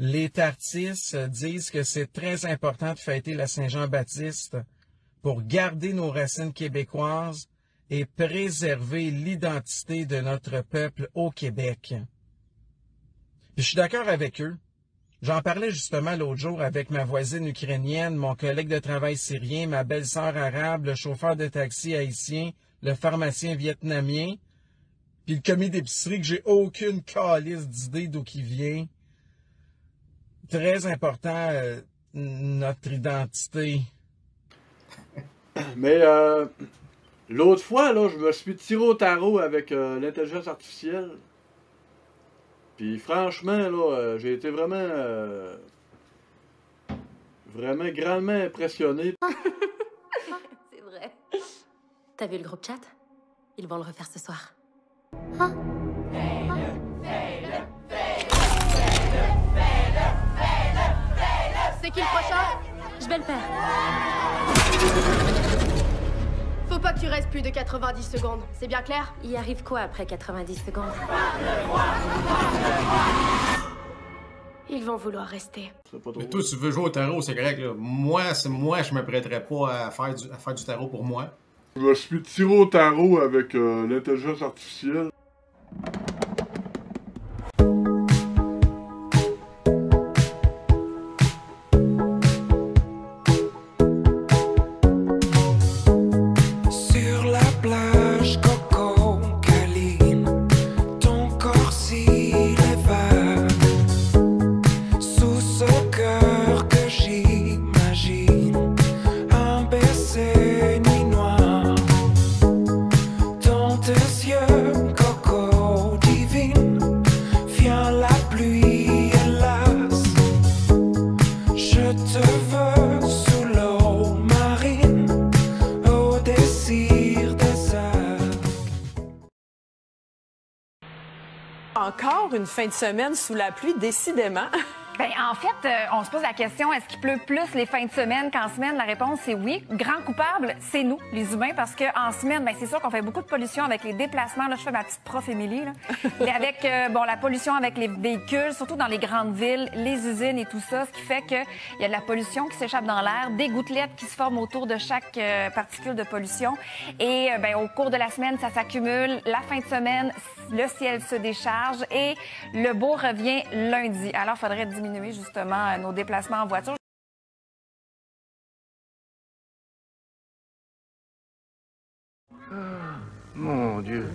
Les Tartisses disent que c'est très important de fêter la Saint-Jean-Baptiste pour garder nos racines québécoises et préserver l'identité de notre peuple au Québec. Puis je suis d'accord avec eux. J'en parlais justement l'autre jour avec ma voisine ukrainienne, mon collègue de travail syrien, ma belle-sœur arabe, le chauffeur de taxi haïtien, le pharmacien vietnamien, puis le commis d'épicerie que j'ai aucune calice d'idée d'où il vient. Très important, notre identité. Mais l'autre fois, là, je me suis tiré au tarot avec l'intelligence artificielle. Puis franchement, là, j'ai été vraiment grandement impressionné. C'est vrai. T'as vu le groupe chat? Ils vont le refaire ce soir. C'est qui le prochain? Je vais le faire. Faut pas que tu restes plus de 90 secondes, c'est bien clair? Il arrive quoi après 90 secondes? Ils vont vouloir rester. Mais toi, tu veux jouer au tarot, c'est correct, là. Moi, je me prêterais pas à faire du tarot pour moi. Je me suis tiré au tarot avec l'intelligence artificielle. Encore une fin de semaine sous la pluie, décidément. Bien, en fait, on se pose la question, est-ce qu'il pleut plus les fins de semaine qu'en semaine? La réponse, c'est oui. Grand coupable, c'est nous, les humains, parce qu'en semaine, bien, c'est sûr qu'on fait beaucoup de pollution avec les déplacements. Là, je fais ma petite prof Émilie, là. Et avec, la pollution avec les véhicules, surtout dans les grandes villes, les usines et tout ça, ce qui fait qu'il y a de la pollution qui s'échappe dans l'air, des gouttelettes qui se forment autour de chaque particule de pollution. Et, au cours de la semaine, ça s'accumule. La fin de semaine, le ciel se décharge et le beau revient lundi. Alors, il faudrait diminuer justement nos déplacements en voiture. Mon Dieu,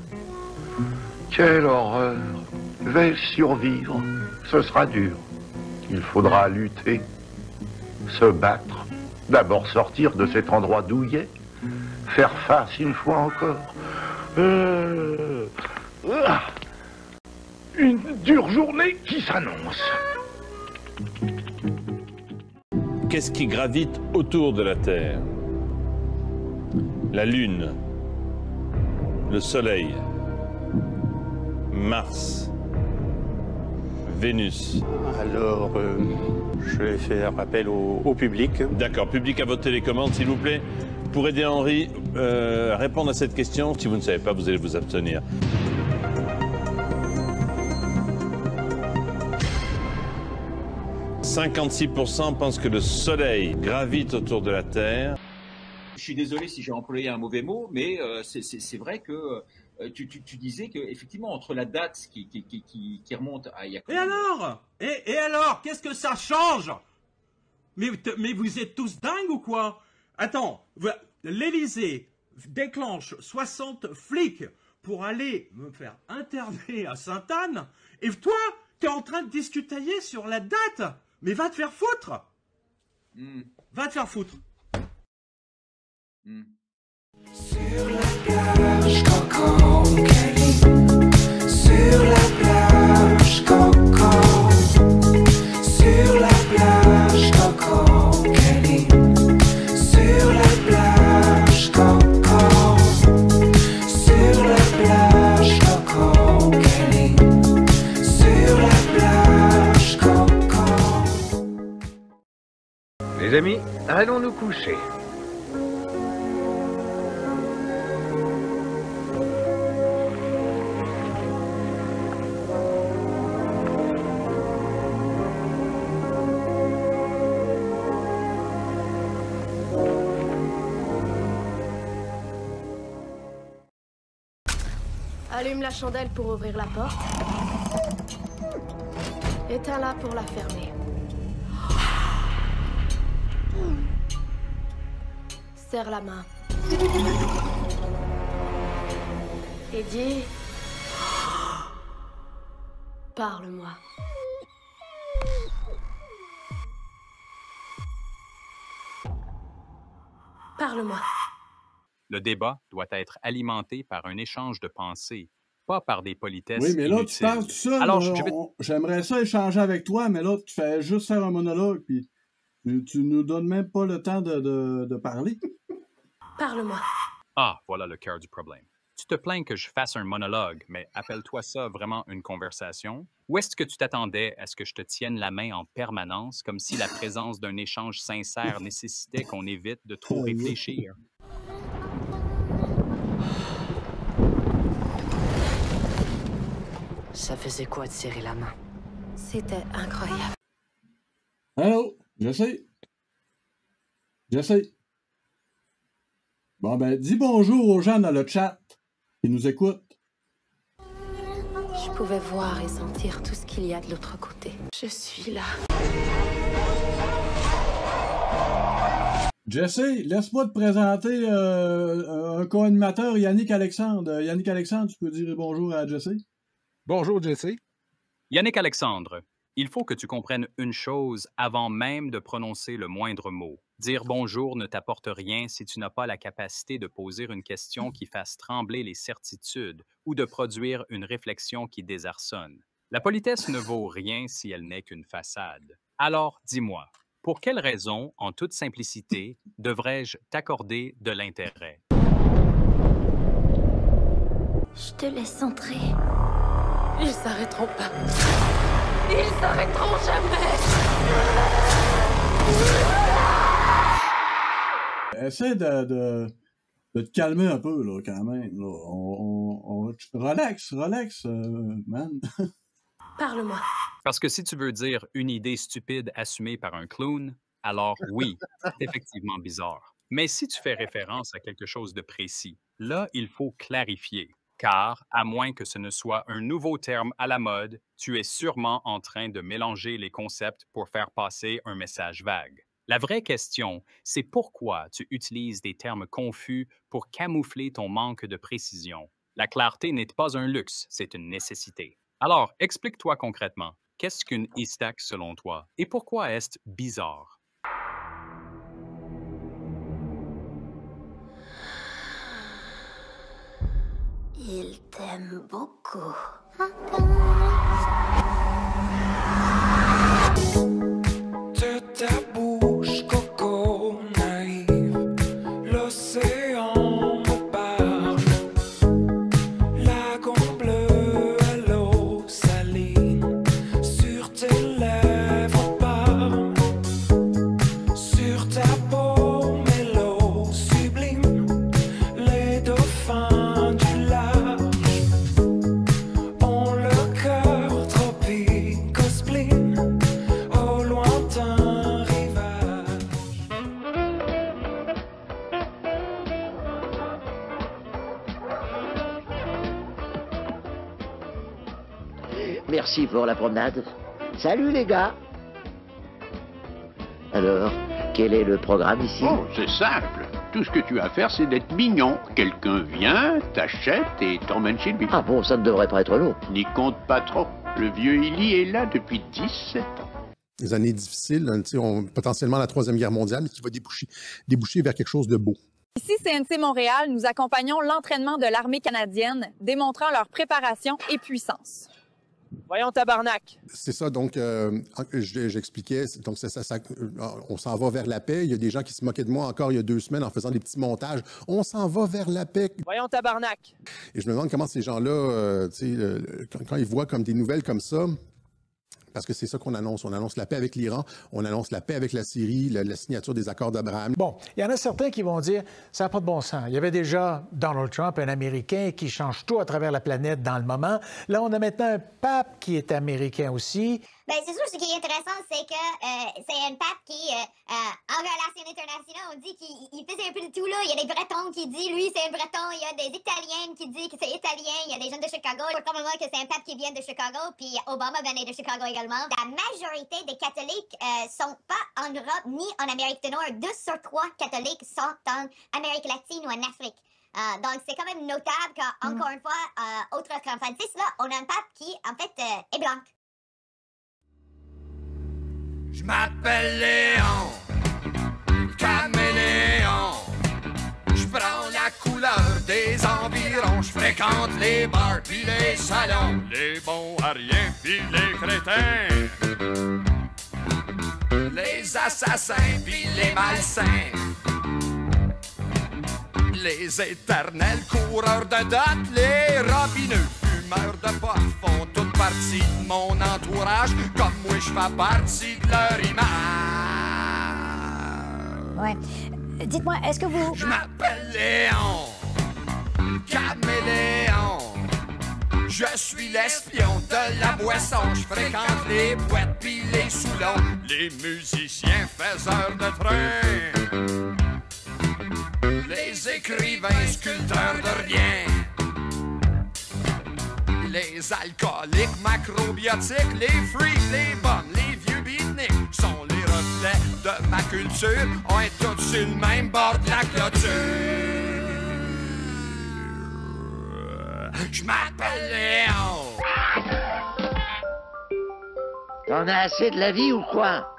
quelle horreur! Vais-je survivre? Ce sera dur. Il faudra lutter, se battre, d'abord sortir de cet endroit douillet, faire face une fois encore. Une dure journée qui s'annonce. Qu'est-ce qui gravite autour de la Terre? La Lune, le Soleil, Mars, Vénus. Alors, je vais faire appel au public. D'accord, public à votre télécommande, s'il vous plaît. Pour aider Henri à répondre à cette question, si vous ne savez pas, vous allez vous abstenir. « 56% pensent que le Soleil gravite autour de la Terre. » Je suis désolé si j'ai employé un mauvais mot, mais c'est vrai que tu disais qu'effectivement, entre la date qui remonte à... Et alors? Et alors? Qu'est-ce que ça change? Mais vous êtes tous dingues ou quoi? Attends, l'Élysée déclenche 60 flics pour aller me faire interner à Sainte-Anne, et toi, t'es en train de discutailler sur la date? Mais va te faire foutre! Va te faire foutre! Sur la plage, Coco, Kelly. Sur la plage, Coco. Sur la plage, Coco, Kelly. Sur la plage, Coco. Sur la plage, Coco, Kelly. Sur la plage, Coco. Les amis, allons nous coucher. Allume la chandelle pour ouvrir la porte. Éteins-la pour la fermer. Serre la main. Et dis... Parle-moi. Parle-moi. Le débat doit être alimenté par un échange de pensées, pas par des politesses Oui, mais là, inutiles. tu parles tout seul. Alors, J'aimerais ça échanger avec toi, mais là, tu fais juste faire un monologue, puis tu nous donnes même pas le temps de parler. Parle-moi. Ah, voilà le cœur du problème. Tu te plains que je fasse un monologue, mais appelle-toi ça vraiment une conversation? Ou est-ce que tu t'attendais à ce que je te tienne la main en permanence, comme si la présence d'un échange sincère nécessitait qu'on évite de trop réfléchir? Ça faisait quoi de serrer la main? C'était incroyable. Allô? J'essaie. Bon, ben, dis bonjour aux gens dans le chat qui nous écoutent. Je pouvais voir et sentir tout ce qu'il y a de l'autre côté. Je suis là. Jesse, laisse-moi te présenter un co-animateur, Yannick Alexandre. Yannick Alexandre, tu peux dire bonjour à Jesse? Bonjour, Jesse. Yannick Alexandre, il faut que tu comprennes une chose avant même de prononcer le moindre mot. Dire bonjour ne t'apporte rien si tu n'as pas la capacité de poser une question qui fasse trembler les certitudes ou de produire une réflexion qui désarçonne. La politesse ne vaut rien si elle n'est qu'une façade. Alors, dis-moi, pour quelle raison, en toute simplicité, devrais-je t'accorder de l'intérêt? Je te laisse entrer. Ils s'arrêteront pas. Ils s'arrêteront jamais. Essaie de te calmer un peu, là, quand même. Là. Relax, man. Parle-moi. Parce que si tu veux dire une idée stupide assumée par un clown, alors oui, c'est effectivement bizarre. Mais si tu fais référence à quelque chose de précis, là, il faut clarifier. Car, à moins que ce ne soit un nouveau terme à la mode, tu es sûrement en train de mélanger les concepts pour faire passer un message vague. La vraie question, c'est pourquoi tu utilises des termes confus pour camoufler ton manque de précision. La clarté n'est pas un luxe, c'est une nécessité. Alors, explique-toi concrètement, qu'est-ce qu'une e-stack selon toi et pourquoi est-ce bizarre? Il t'aime beaucoup. De ta bouche, coco naïve, l'océan me parle. Lagon bleu à l'eau saline, sur tes lèvres parle. Sur ta peau, mélo sublime, les dauphins du large ont le cœur tropique au spleen, au lointain rivage. Merci pour la promenade. Salut les gars. Alors, quel est le programme ici? Oh, c'est simple. Tout ce que tu as à faire, c'est d'être mignon. Quelqu'un vient, t'achète et t'emmène chez lui. Ah bon, ça ne devrait pas être long. N'y compte pas trop. Le vieux Illy est là depuis 17 ans. Des années difficiles, potentiellement la Troisième Guerre mondiale, mais qui va déboucher vers quelque chose de beau. Ici, CNC Montréal, nous accompagnons l'entraînement de l'armée canadienne, démontrant leur préparation et puissance. Voyons, tabarnak! C'est ça, donc, j'expliquais, donc on s'en va vers la paix. Il y a des gens qui se moquaient de moi encore il y a 2 semaines en faisant des petits montages. On s'en va vers la paix. Voyons, tabarnak! Et je me demande comment ces gens-là, quand ils voient comme des nouvelles comme ça, parce que c'est ça qu'on annonce. On annonce la paix avec l'Iran, on annonce la paix avec la Syrie, la signature des accords d'Abraham. Bon, il y en a certains qui vont dire ça n'a pas de bon sens. Il y avait déjà Donald Trump, un Américain qui change tout à travers la planète dans le moment. Là, on a maintenant un pape qui est américain aussi. Ben, c'est sûr, ce qui est intéressant, c'est que c'est un pape qui, en relations internationales, on dit qu'il faisait un peu de tout, là. Il y a des Bretons qui disent, lui, c'est un Breton. Il y a des Italiens qui disent que c'est italien. Il y a des gens de Chicago. Probablement que c'est un pape qui vient de Chicago, puis Obama venait de Chicago également. La majorité des catholiques sont pas en Europe ni en Amérique du Nord. 2 sur 3 catholiques sont en Amérique latine ou en Afrique. Donc, c'est quand même notable qu'encore une fois, autre qu'en Francis, là, on a un pape qui, en fait, est blanc. Je m'appelle Léon, caméléon. Je prends la couleur des environs. Je fréquente les bars puis les salons. Les bons à rien puis les crétins. Les assassins puis les malsains. Les éternels coureurs de dot. Les robineux fumeurs de pot font toute partie de mon entourage. Comme moi je fais partie de leur image. Ouais. Dites-moi, est-ce que vous... Je m'appelle Léon, caméléon. Je suis l'espion de la boisson. Je fréquente les boîtes pis les soulons. Les musiciens faiseurs de train. Les écrivains sculpteurs de rien. Les alcooliques macrobiotiques. Les freaks, les bums, les vieux beatniks sont les reflets de ma culture. On est tous sur le même bord de la clôture. Je m'appelle Léon. T'en as assez de la vie ou quoi?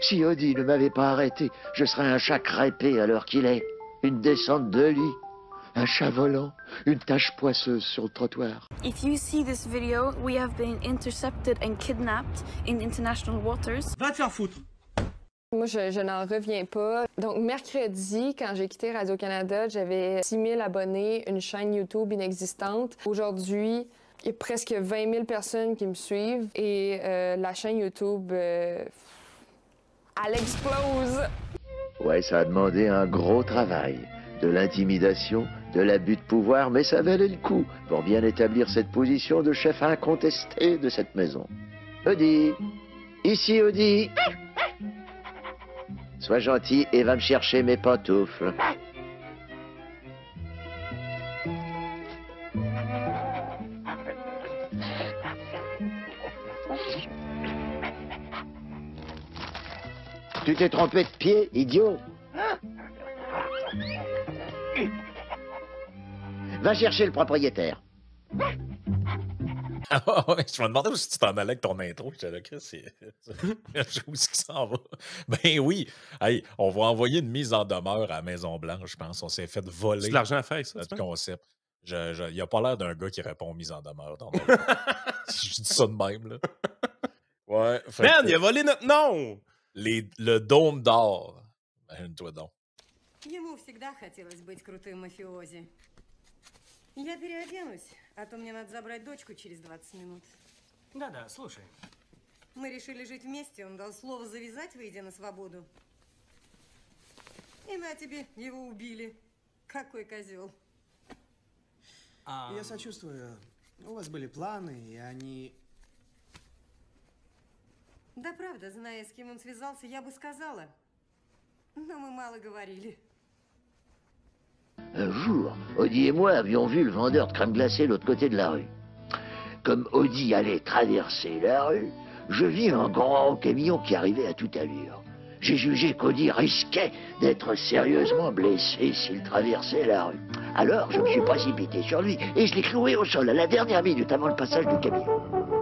Si Odie ne m'avait pas arrêté, je serais un chat crêpé à l'heure qu'il est. Une descente de lit, un chat volant, une tache poisseuse sur le trottoir. If you see this video, we have been intercepted and kidnapped in international waters. Va te faire foutre. Moi, je n'en reviens pas. Donc, mercredi, quand j'ai quitté Radio-Canada, j'avais 6 000 abonnés, une chaîne YouTube inexistante. Aujourd'hui, il y a presque 20 000 personnes qui me suivent et la chaîne YouTube, elle explose. Ouais, ça a demandé un gros travail. De l'intimidation, de l'abus de pouvoir, mais ça valait le coup pour bien établir cette position de chef incontesté de cette maison. Odie, ici Odie. Sois gentil et va me chercher mes pantoufles. Tu t'es trompé de pied, idiot. Va chercher le propriétaire. Ah ouais, je me demandais où si tu t'en allais avec ton intro. J'étais là, Chris, où est-ce qu'il s'en va? Ben oui. Hey, on va envoyer une mise en demeure à la Maison-Blanche, je pense. On s'est fait voler. C'est de l'argent à faire, ça. Notre concept. Il a pas l'air d'un gars qui répond aux mises en demeure. Je dis ça de même, là. Ouais. Man, il a volé notre nom! Le dôme d'or. Imagine-toi donc. Ему всегда хотелось быть крутым мафиози. Я переоденусь, а то мне надо забрать дочку через 20 минут. Да-да, слушай. Мы решили жить вместе, он дал слово завязать, выйдя на свободу. И на тебе, его убили. Какой козел. Я сочувствую. У вас были планы, и они... Да правда, зная, с кем он связался, я бы сказала. Но мы мало говорили. Un jour, Odie et moi avions vu le vendeur de crème glacée de l'autre côté de la rue. Comme Odie allait traverser la rue, je vis un grand camion qui arrivait à toute allure. J'ai jugé qu'Odie risquait d'être sérieusement blessé s'il traversait la rue. Alors, je me suis précipité sur lui et je l'ai cloué au sol à la dernière minute avant le passage du camion.